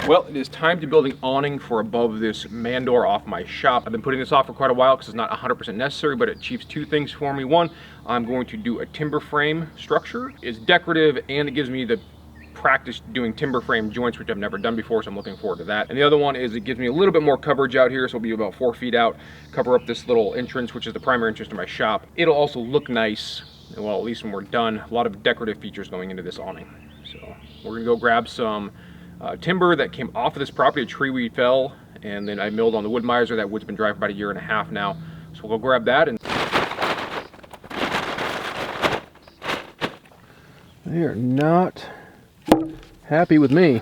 Well, it is time to build an awning for above this man door off my shop. I've been putting this off for quite a while because it's not 100% necessary, but it achieves two things for me. One, I'm going to do a timber frame structure. It's decorative and it gives me the practice doing timber frame joints, which I've never done before, so I'm looking forward to that. And the other one is it gives me a little bit more coverage out here, so it'll be about 4 feet out, cover up this little entrance, which is the primary entrance to my shop. It'll also look nice, well, at least when we're done. A lot of decorative features going into this awning. So we're gonna go grab some timber that came off of this property, a tree we fell, and then I milled on the wood miser. That wood's been dry for about 1.5 years now. So we'll go grab that. And they are not happy with me.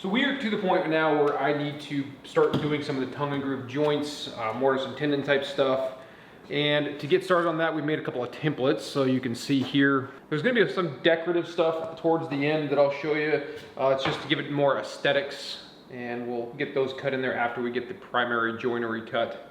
So we are to the point now where I need to start doing some of the tongue and groove joints, mortise and tenon type stuff. And to get started on that, we made a couple of templates. So you can see here, there's gonna be some decorative stuff towards the end that I'll show you. It's just to give it more aesthetics, and we'll get those cut in there after we get the primary joinery cut.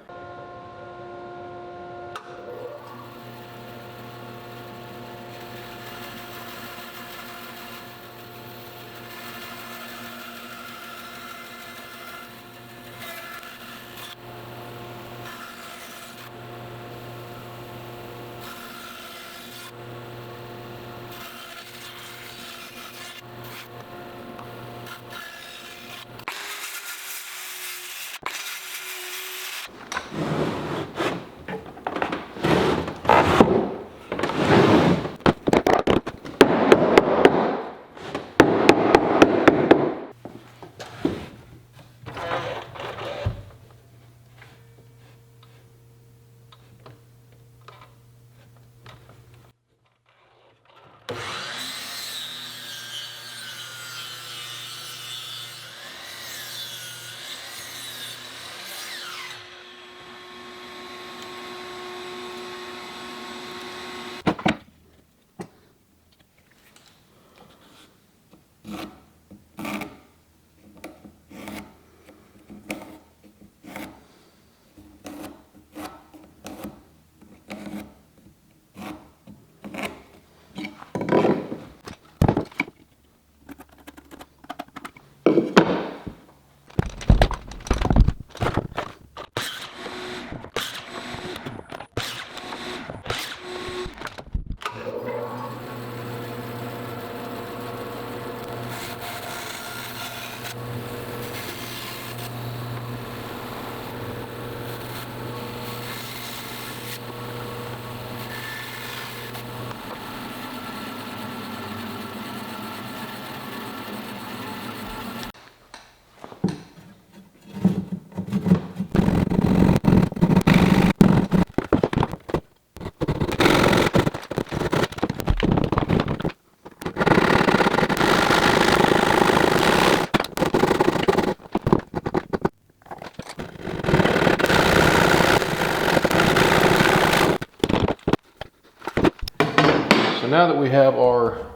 So now that we have our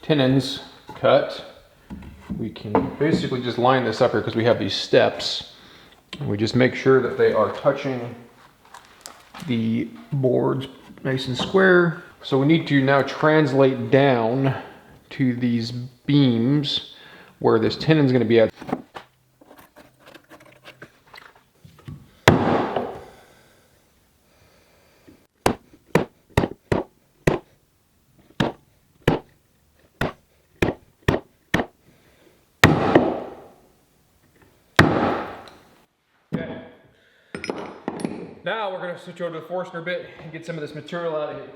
tenons cut, we can basically just line this up here because we have these steps. And we just make sure that they are touching the boards nice and square. So we need to now translate down to these beams where this tenon is going to be at. Okay. Now we're going to switch over to the Forstner bit and get some of this material out of here.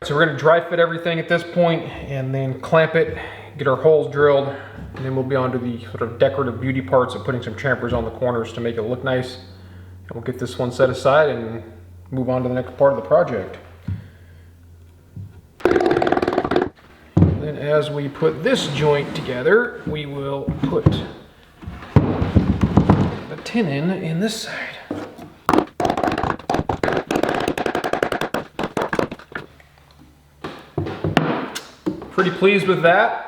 So we're going to dry fit everything at this point and then clamp it, get our holes drilled, and then we'll be on to the sort of decorative beauty parts of putting some chamfers on the corners to make it look nice. And we'll get this one set aside and move on to the next part of the project. And then as we put this joint together, we will put the tenon in this side. Pretty pleased with that.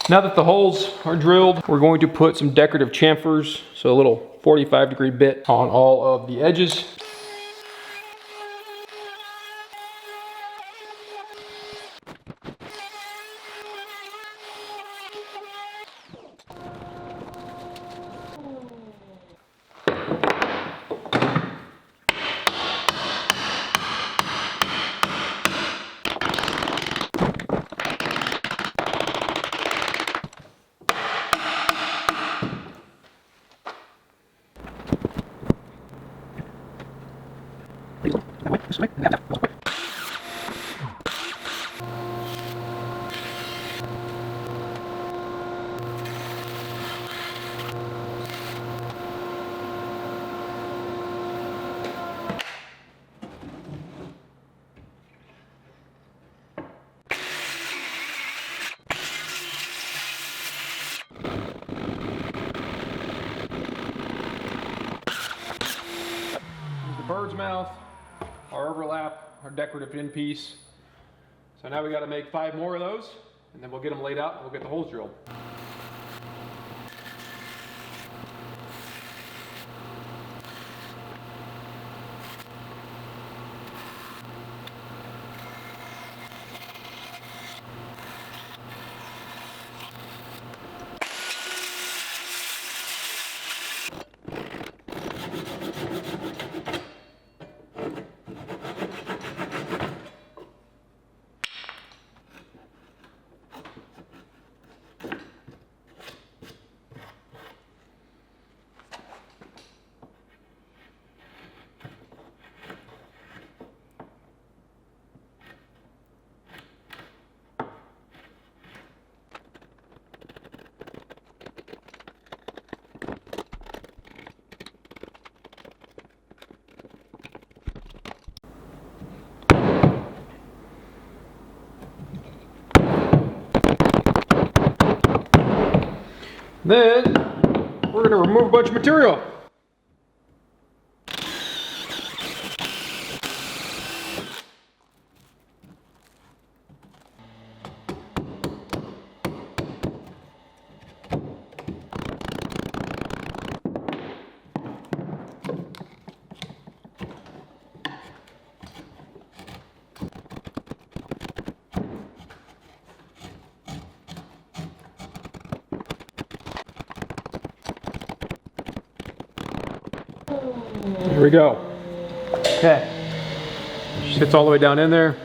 Now that the holes are drilled, we're going to put some decorative chamfers, so a little 45-degree bit on all of the edges. Bird's mouth, our overlap, our decorative end piece. So now we got to make 5 more of those, and then we'll get them laid out and we'll get the holes drilled. Then we're going to remove a bunch of material. Here we go. Okay. Sits all the way down in there.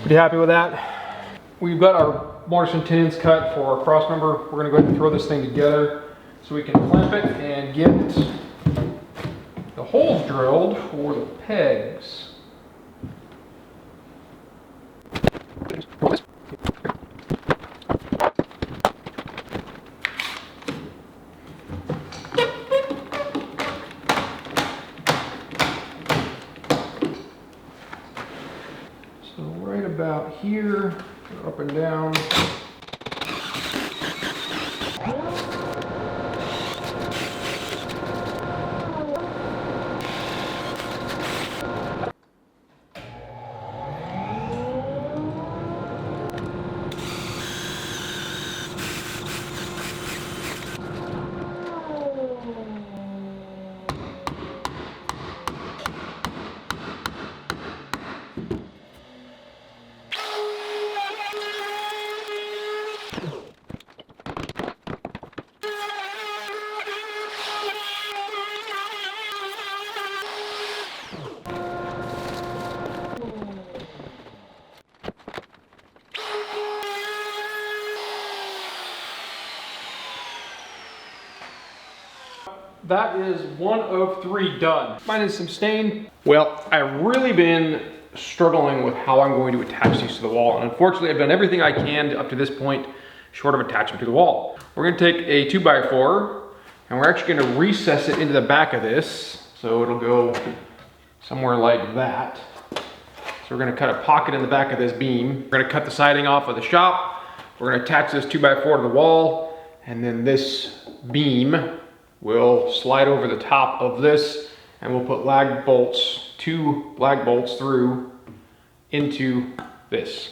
Pretty happy with that. We've got our mortise and tins cut for our cross member. We're gonna go ahead and throw this thing together so we can clamp it and get the holes drilled for the pegs. So right about here, up and down. That is 1 of 3 done. Mine is some stain. Well, I've really been struggling with how I'm going to attach these to the wall. And unfortunately, I've done everything I can up to this point, short of attachment to the wall. We're gonna take a 2x4 and we're actually gonna recess it into the back of this. So it'll go somewhere like that. So we're gonna cut a pocket in the back of this beam. We're gonna cut the siding off of the shop. We're gonna attach this 2x4 to the wall. And then this beam will slide over the top of this and we'll put lag bolts, 2 lag bolts through into this.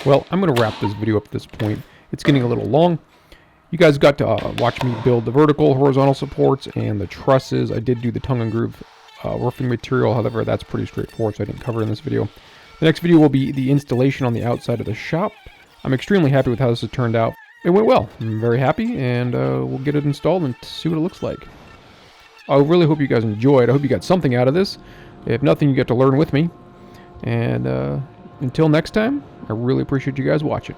Well, I'm going to wrap this video up at this point. It's getting a little long. You guys got to watch me build the vertical, horizontal supports, and the trusses. I did do the tongue and groove roofing material, however, that's pretty straightforward, so I didn't cover it in this video. The next video will be the installation on the outside of the shop. I'm extremely happy with how this has turned out. It went well. I'm very happy, and we'll get it installed and see what it looks like. I really hope you guys enjoyed. I hope you got something out of this. If nothing, you get to learn with me. And until next time, I really appreciate you guys watching.